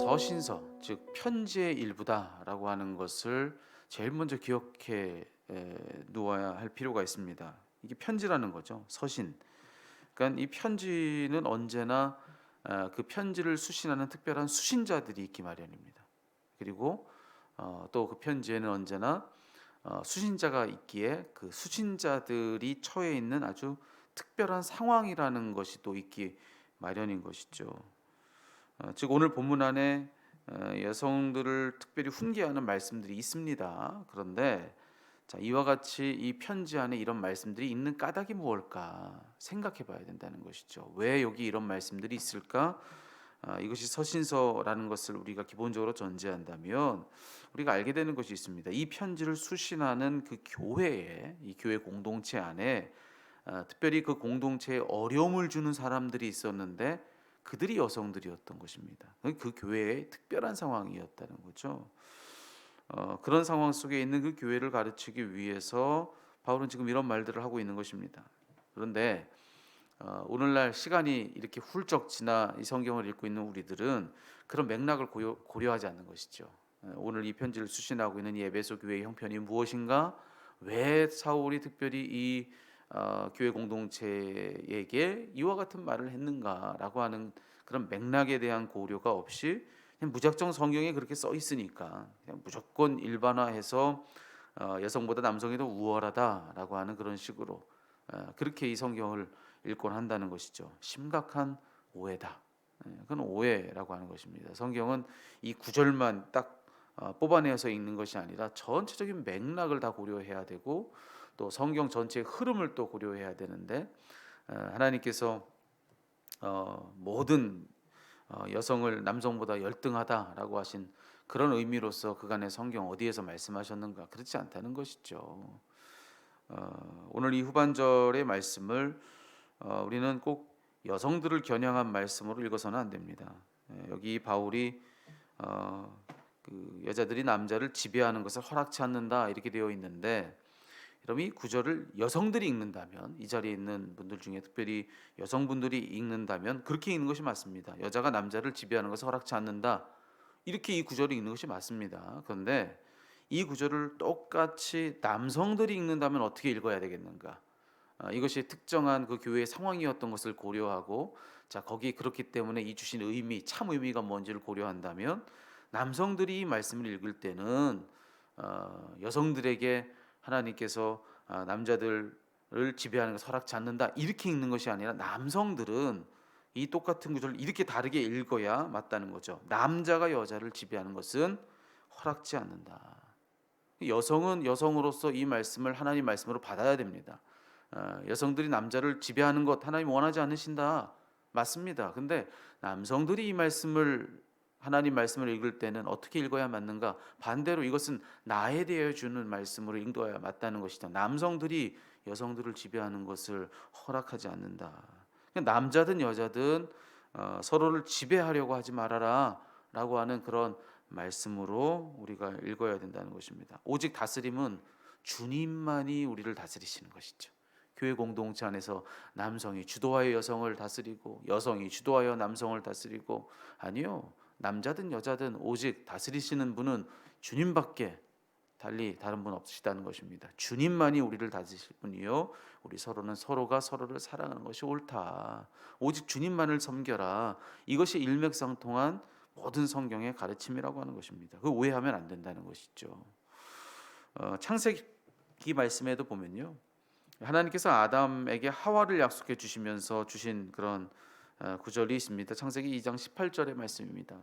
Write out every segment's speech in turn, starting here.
서신서, 즉 편지의 일부다라고 하는 것을 제일 먼저 기억해 두어야 할 필요가 있습니다. 이게 편지라는 거죠. 서신. 그러니까 이 편지는 언제나 그 편지를 수신하는 특별한 수신자들이 있기 마련입니다. 그리고 또 그 편지에는 언제나 수신자가 있기에 그 수신자들이 처해 있는 아주 특별한 상황이라는 것이 또 있기 마련인 것이죠. 즉 오늘 본문 안에 여성들을 특별히 훈계하는 말씀들이 있습니다. 그런데 자, 이와 같이 이 편지 안에 이런 말씀들이 있는 까닭이 무엇일까 생각해 봐야 된다는 것이죠. 왜 여기 이런 말씀들이 있을까? 이것이 서신서라는 것을 우리가 기본적으로 전제한다면 우리가 알게 되는 것이 있습니다. 이 편지를 수신하는 그 교회에, 이 교회 공동체 안에 특별히 그 공동체에 어려움을 주는 사람들이 있었는데 그들이 여성들이었던 것입니다. 그 교회의 특별한 상황이었다는 거죠. 그런 상황 속에 있는 그 교회를 가르치기 위해서 바울은 지금 이런 말들을 하고 있는 것입니다. 그런데 오늘날 시간이 이렇게 훌쩍 지나 이 성경을 읽고 있는 우리들은 그런 맥락을 고려하지 않는 것이죠. 오늘 이 편지를 수신하고 있는 이 에베소 교회의 형편이 무엇인가? 왜 사울이 특별히 이 교회 공동체에게 이와 같은 말을 했는가라고 하는 그런 맥락에 대한 고려가 없이 그냥 무작정 성경에 그렇게 써 있으니까 그냥 무조건 일반화해서 여성보다 남성이 더 우월하다라고 하는 그런 식으로 그렇게 이 성경을 읽곤 한다는 것이죠. 심각한 오해다. 그건 오해라고 하는 것입니다. 성경은 이 구절만 딱 뽑아내서 읽는 것이 아니라 전체적인 맥락을 다 고려해야 되고 또 성경 전체의 흐름을 또 고려해야 되는데 하나님께서 모든 여성을 남성보다 열등하다라고 하신 그런 의미로서 그간의 성경 어디에서 말씀하셨는가? 그렇지 않다는 것이죠. 오늘 이 후반절의 말씀을 우리는 꼭 여성들을 겨냥한 말씀으로 읽어서는 안 됩니다. 여기 바울이 그 여자들이 남자를 지배하는 것을 허락치 않는다 이렇게 되어 있는데 그럼 이 구절을 여성들이 읽는다면 이 자리에 있는 분들 중에 특별히 여성분들이 읽는다면 그렇게 읽는 것이 맞습니다. 여자가 남자를 지배하는 것을 허락치 않는다. 이렇게 이 구절을 읽는 것이 맞습니다. 그런데 이 구절을 똑같이 남성들이 읽는다면 어떻게 읽어야 되겠는가? 이것이 특정한 그 교회의 상황이었던 것을 고려하고 자 거기 그렇기 때문에 이 주신 의미 참 의미가 뭔지를 고려한다면 남성들이 이 말씀을 읽을 때는 여성들에게 하나님께서 남자들을 지배하는 것을 허락치 않는다 이렇게 읽는 것이 아니라 남성들은 이 똑같은 구절을 이렇게 다르게 읽어야 맞다는 거죠. 남자가 여자를 지배하는 것은 허락지 않는다. 여성은 여성으로서 이 말씀을 하나님 말씀으로 받아야 됩니다. 여성들이 남자를 지배하는 것 하나님 원하지 않으신다. 맞습니다. 근데 남성들이 이 말씀을 하나님 말씀을 읽을 때는 어떻게 읽어야 맞는가? 반대로 이것은 나에 대해 주는 말씀으로 읽어야 맞다는 것이다. 남성들이 여성들을 지배하는 것을 허락하지 않는다. 남자든 여자든 서로를 지배하려고 하지 말아라라고 하는 그런 말씀으로 우리가 읽어야 된다는 것입니다. 오직 다스림은 주님만이 우리를 다스리시는 것이죠. 교회 공동체 안에서 남성이 주도하여 여성을 다스리고 여성이 주도하여 남성을 다스리고 아니요. 남자든 여자든 오직 다스리시는 분은 주님밖에 달리 다른 분 없으시다는 것입니다. 주님만이 우리를 다스리실 분이요 우리 서로는 서로가 서로를 사랑하는 것이 옳다. 오직 주님만을 섬겨라. 이것이 일맥상통한 모든 성경의 가르침이라고 하는 것입니다. 그 오해하면 안 된다는 것이죠. 창세기 말씀에도 보면요. 하나님께서 아담에게 하와를 약속해 주시면서 주신 그런 구절이 있습니다. 창세기 2장 18절의 말씀입니다.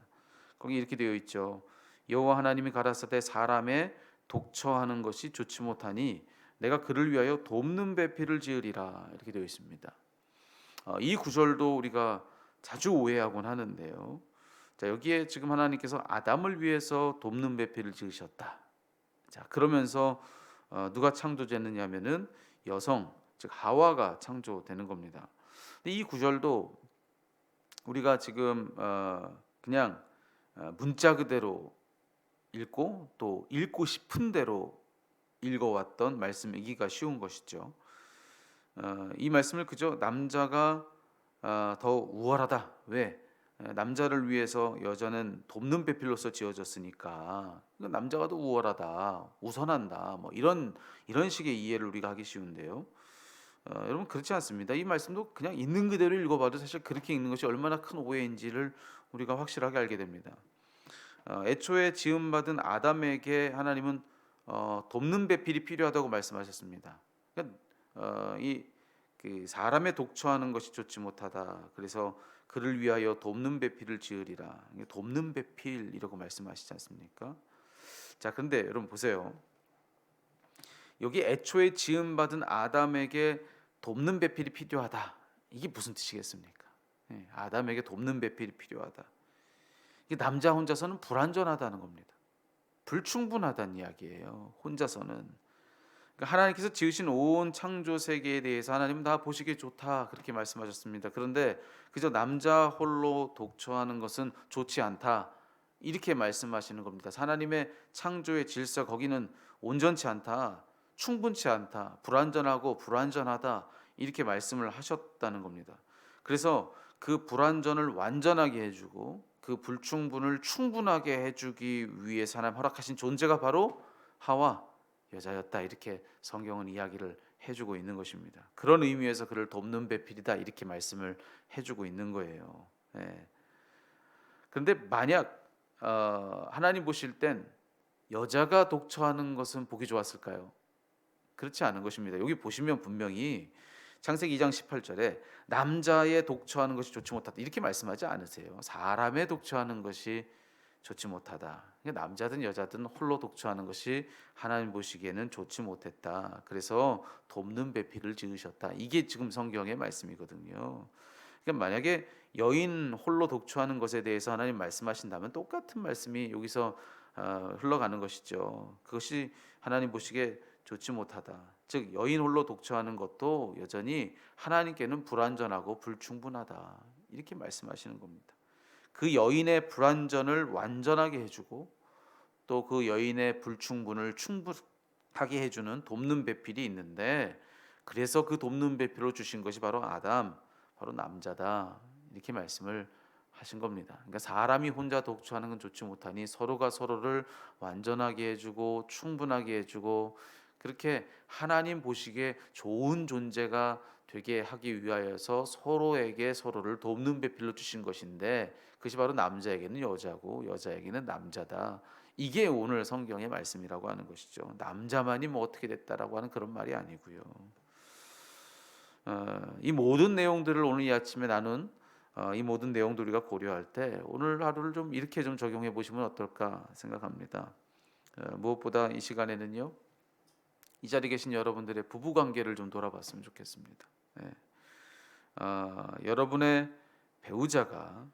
거기 이렇게 되어 있죠. 여호와 하나님이 가라사대 사람의 독처하는 것이 좋지 못하니 내가 그를 위하여 돕는 배필을 지으리라 이렇게 되어 있습니다. 이 구절도 우리가 자주 오해하곤 하는데요. 자, 여기에 지금 하나님께서 아담을 위해서 돕는 배필을 지으셨다. 자, 그러면서 누가 창조됐느냐면은 여성, 즉 하와가 창조되는 겁니다. 근데 이 구절도 우리가 지금 그냥 문자 그대로 읽고 또 읽고 싶은 대로 읽어왔던 말씀이기가 쉬운 것이죠. 이 말씀을 그저 남자가 더 우월하다. 왜? 남자를 위해서 여자는 돕는 배필로서 지어졌으니까 남자가 더 우월하다, 우선한다, 뭐 이런 식의 이해를 우리가 하기 쉬운데요. 여러분 그렇지 않습니다. 이 말씀도 그냥 있는 그대로 읽어봐도 사실 그렇게 읽는 것이 얼마나 큰 오해인지를 우리가 확실하게 알게 됩니다. 애초에 지음받은 아담에게 하나님은 돕는 배필이 필요하다고 말씀하셨습니다. 그러니까 이그 사람의 독처하는 것이 좋지 못하다. 그래서 그를 위하여 돕는 배필을 지으리라. 이게 돕는 배필이라고 말씀하시지 않습니까? 자, 그런데 여러분 보세요. 여기 애초에 지음받은 아담에게 돕는 배필이 필요하다. 이게 무슨 뜻이겠습니까? 아담에게 돕는 배필이 필요하다. 이게 남자 혼자서는 불완전하다는 겁니다. 불충분하다는 이야기예요. 혼자서는. 그러니까 하나님께서 지으신 온 창조 세계에 대해서 하나님은 다 보시기에 좋다 그렇게 말씀하셨습니다. 그런데 그저 남자 홀로 독처하는 것은 좋지 않다 이렇게 말씀하시는 겁니다. 하나님의 창조의 질서 거기는 온전치 않다, 충분치 않다, 불완전하고 불완전하다 이렇게 말씀을 하셨다는 겁니다. 그래서 그 불완전을 완전하게 해주고 그 불충분을 충분하게 해주기 위해 하나님 허락하신 존재가 바로 하와 여자였다 이렇게 성경은 이야기를 해주고 있는 것입니다. 그런 의미에서 그를 돕는 배필이다 이렇게 말씀을 해주고 있는 거예요. 예. 그런데 만약 하나님 보실 땐 여자가 독처하는 것은 보기 좋았을까요? 그렇지 않은 것입니다. 여기 보시면 분명히 창세기 2장 18절에 남자의 독처하는 것이 좋지 못하다 이렇게 말씀하지 않으세요. 사람의 독처하는 것이 좋지 못하다. 그러니까 남자든 여자든 홀로 독처하는 것이 하나님 보시기에는 좋지 못했다. 그래서 돕는 배필을 지으셨다. 이게 지금 성경의 말씀이거든요. 그러니까 만약에 여인 홀로 독처하는 것에 대해서 하나님 말씀하신다면 똑같은 말씀이 여기서 흘러가는 것이죠. 그것이 하나님 보시기에 좋지 못하다. 즉 여인 홀로 독처하는 것도 여전히 하나님께는 불완전하고 불충분하다. 이렇게 말씀하시는 겁니다. 그 여인의 불완전을 완전하게 해주고 또 그 여인의 불충분을 충분하게 해주는 돕는 배필이 있는데 그래서 그 돕는 배필로 주신 것이 바로 아담, 바로 남자다 이렇게 말씀을 하신 겁니다. 그러니까 사람이 혼자 독처하는 건 좋지 못하니 서로가 서로를 완전하게 해주고 충분하게 해주고 그렇게 하나님 보시기에 좋은 존재가 되게 하기 위하여서 서로에게 서로를 돕는 배필로 주신 것인데 그것이 바로 남자에게는 여자고 여자에게는 남자다. 이게 오늘 성경의 말씀이라고 하는 것이죠. 남자만이 뭐 어떻게 됐다라고 하는 그런 말이 아니고요. 이 모든 내용들을 오늘 이 아침에 나눈 이 모든 내용들 우리가 고려할 때 오늘 하루를 좀 이렇게 좀 적용해 보시면 어떨까 생각합니다. 무엇보다 이 시간에는요. 이 자리에 계신 여러분들의 부부 관계를 좀 돌아봤으면 좋겠습니다. 예. 여러분의 배우자가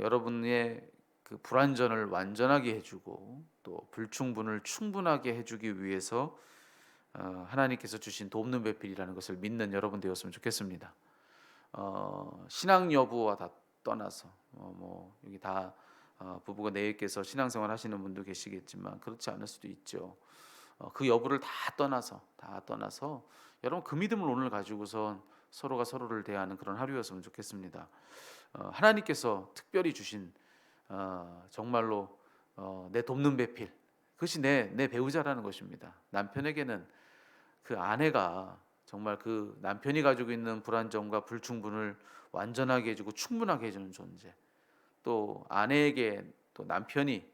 여러분의 그 불완전을 완전하게 해주고 또 불충분을 충분하게 해주기 위해서 하나님께서 주신 돕는 배필이라는 것을 믿는 여러분 되었으면 좋겠습니다. 신앙 여부와 다 떠나서 뭐 여기 다 부부가 내외께서 신앙생활 하시는 분도 계시겠지만 그렇지 않을 수도 있죠. 그 여부를 다 떠나서 여러분 그 믿음을 오늘 가지고선 서로가 서로를 대하는 그런 하루였으면 좋겠습니다. 하나님께서 특별히 주신 정말로 내 돕는 배필 그것이 내 배우자라는 것입니다. 남편에게는 그 아내가 정말 그 남편이 가지고 있는 불완전과 불충분을 완전하게 해주고 충분하게 해주는 존재. 또 아내에게 또 남편이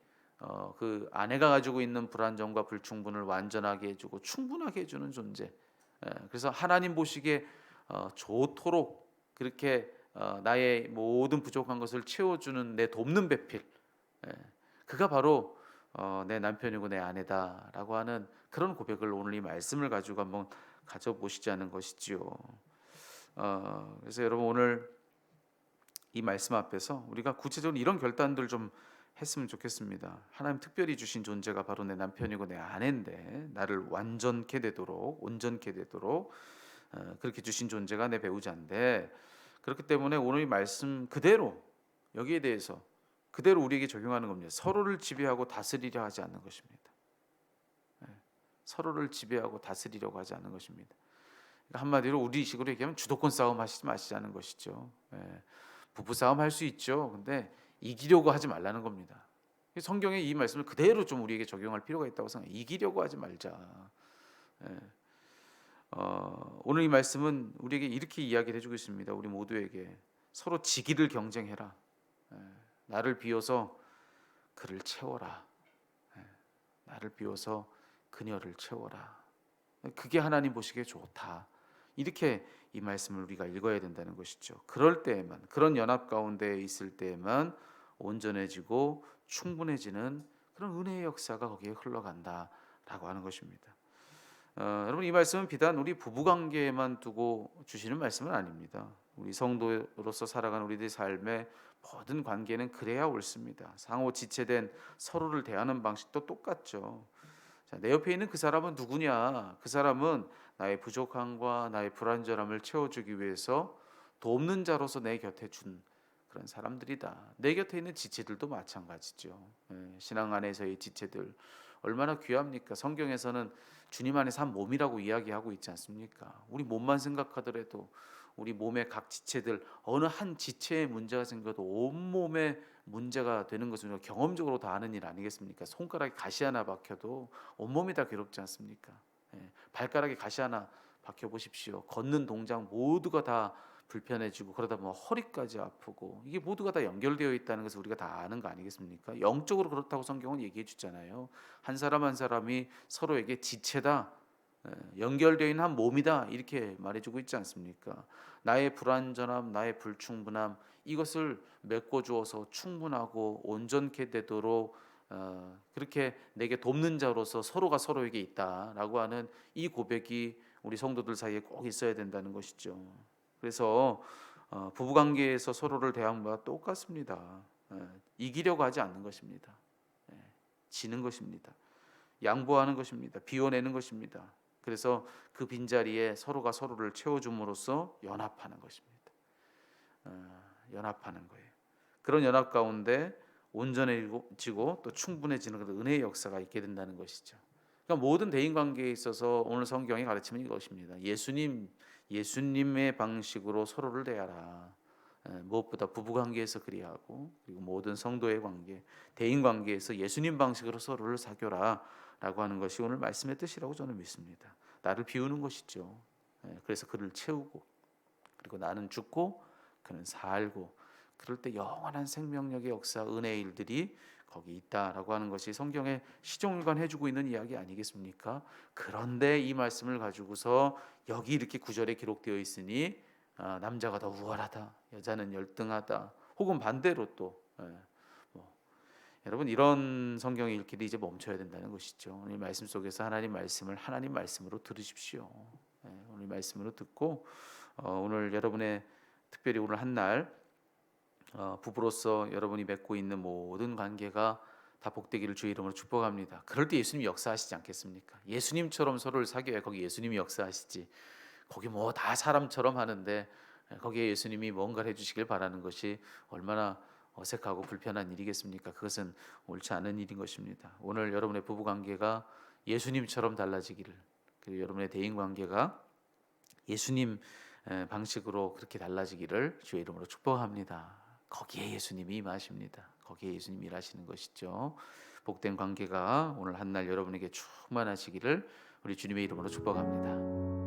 그 아내가 가지고 있는 불완전과 불충분을 완전하게 해주고 충분하게 해주는 존재. 그래서 하나님 보시기에 좋도록 그렇게 나의 모든 부족한 것을 채워주는 내 돕는 배필. 그가 바로 내 남편이고 내 아내다라고 하는 그런 고백을 오늘 이 말씀을 가지고 한번 가져보시자는 것이지요. 그래서 여러분 오늘 이 말씀 앞에서 우리가 구체적으로 이런 결단들 좀 했으면 좋겠습니다. 하나님 특별히 주신 존재가 바로 내 남편이고 내 아내인데 나를 완전케 되도록 온전케 되도록 그렇게 주신 존재가 내 배우자인데 그렇기 때문에 오늘 이 말씀 그대로 여기에 대해서 그대로 우리에게 적용하는 겁니다. 서로를 지배하고 다스리려 하지 않는 것입니다. 서로를 지배하고 다스리려고 하지 않는 것입니다. 그러니까 한마디로 우리식으로 얘기하면 주도권 싸움 하시지 마시자는 것이죠. 부부싸움 할 수 있죠. 근데 이기려고 하지 말라는 겁니다. 성경의 이 말씀을 그대로 좀 우리에게 적용할 필요가 있다고 생각해요. 이기려고 하지 말자. 예. 오늘 이 말씀은 우리에게 이렇게 이야기를 해주고 있습니다. 우리 모두에게 서로 지기를 경쟁해라. 예. 나를 비워서 그를 채워라. 예. 나를 비워서 그녀를 채워라. 그게 하나님 보시기에 좋다. 이렇게 이 말씀을 우리가 읽어야 된다는 것이죠. 그럴 때에만, 그런 연합 가운데 있을 때에만 온전해지고 충분해지는 그런 은혜의 역사가 거기에 흘러간다라고 하는 것입니다. 여러분, 이 말씀은 비단 우리 부부 관계에만 두고 주시는 말씀은 아닙니다. 우리 성도로서 살아가는 우리들의 삶의 모든 관계는 그래야 옳습니다. 상호 지체된 서로를 대하는 방식도 똑같죠. 자, 내 옆에 있는 그 사람은 누구냐? 그 사람은 나의 부족함과 나의 불완전함을 채워주기 위해서 돕는 자로서 내 곁에 준 그런 사람들이다. 내 곁에 있는 지체들도 마찬가지죠. 신앙 안에서의 지체들 얼마나 귀합니까? 성경에서는 주님 안에서 한 몸이라고 이야기하고 있지 않습니까? 우리 몸만 생각하더라도 우리 몸의 각 지체들 어느 한 지체에 문제가 생겨도 온 몸에 문제가 되는 것은 우리가 경험적으로 다 아는 일 아니겠습니까? 손가락에 가시 하나 박혀도 온몸이 다 괴롭지 않습니까? 발가락에 가시 하나 박혀 보십시오. 걷는 동작 모두가 다 불편해지고 그러다 보면 허리까지 아프고 이게 모두가 다 연결되어 있다는 것을 우리가 다 아는 거 아니겠습니까? 영적으로 그렇다고 성경은 얘기해 주잖아요. 한 사람 한 사람이 서로에게 지체다. 연결되어 있는 한 몸이다 이렇게 말해주고 있지 않습니까? 나의 불완전함, 나의 불충분함 이것을 메꿔주어서 충분하고 온전케 되도록 그렇게 내게 돕는 자로서 서로가 서로에게 있다라고 하는 이 고백이 우리 성도들 사이에 꼭 있어야 된다는 것이죠. 그래서 부부관계에서 서로를 대하는 것과 똑같습니다. 이기려고 하지 않는 것입니다. 지는 것입니다. 양보하는 것입니다. 비워내는 것입니다. 그래서 그 빈자리에 서로가 서로를 채워줌으로써 연합하는 것입니다. 연합하는 거예요. 그런 연합 가운데 온전해지고 또 충분해지는 그런 은혜의 역사가 있게 된다는 것이죠. 그러니까 모든 대인 관계에 있어서 오늘 성경이 가르치는 이것입니다. 예수님의 방식으로 서로를 대하라. 무엇보다 부부 관계에서 그리하고 그리고 모든 성도의 관계, 대인 관계에서 예수님 방식으로 서로를 사귀라라고 하는 것이 오늘 말씀의 뜻이라고 저는 믿습니다. 나를 비우는 것이죠. 그래서 그를 채우고 그리고 나는 죽고 그는 살고 그럴 때 영원한 생명력의 역사, 은혜의 일들이 거기 있다라고 하는 것이 성경의 시종일관 해주고 있는 이야기 아니겠습니까? 그런데 이 말씀을 가지고서 여기 이렇게 구절에 기록되어 있으니 남자가 더 우월하다, 여자는 열등하다, 혹은 반대로 또 여러분 이런 성경의 읽기를 이제 멈춰야 된다는 것이죠. 오늘 말씀 속에서 하나님 말씀을 하나님 말씀으로 들으십시오. 오늘 말씀으로 듣고 오늘 여러분의 특별히 오늘 한날 부부로서 여러분이 맺고 있는 모든 관계가 다 복되기를 주의 이름으로 축복합니다. 그럴 때 예수님이 역사하시지 않겠습니까? 예수님처럼 서로를 사귀어야 거기 예수님이 역사하시지. 거기 뭐 다 사람처럼 하는데 거기에 예수님이 뭔가를 해주시길 바라는 것이 얼마나 어색하고 불편한 일이겠습니까? 그것은 옳지 않은 일인 것입니다. 오늘 여러분의 부부 관계가 예수님처럼 달라지기를, 그리고 여러분의 대인 관계가 예수님 방식으로 그렇게 달라지기를 주의 이름으로 축복합니다. 거기에 예수님이 임하십니다. 거기에 예수님이 일하시는 것이죠. 복된 관계가 오늘 한날 여러분에게 충만하시기를 우리 주님의 이름으로 축복합니다.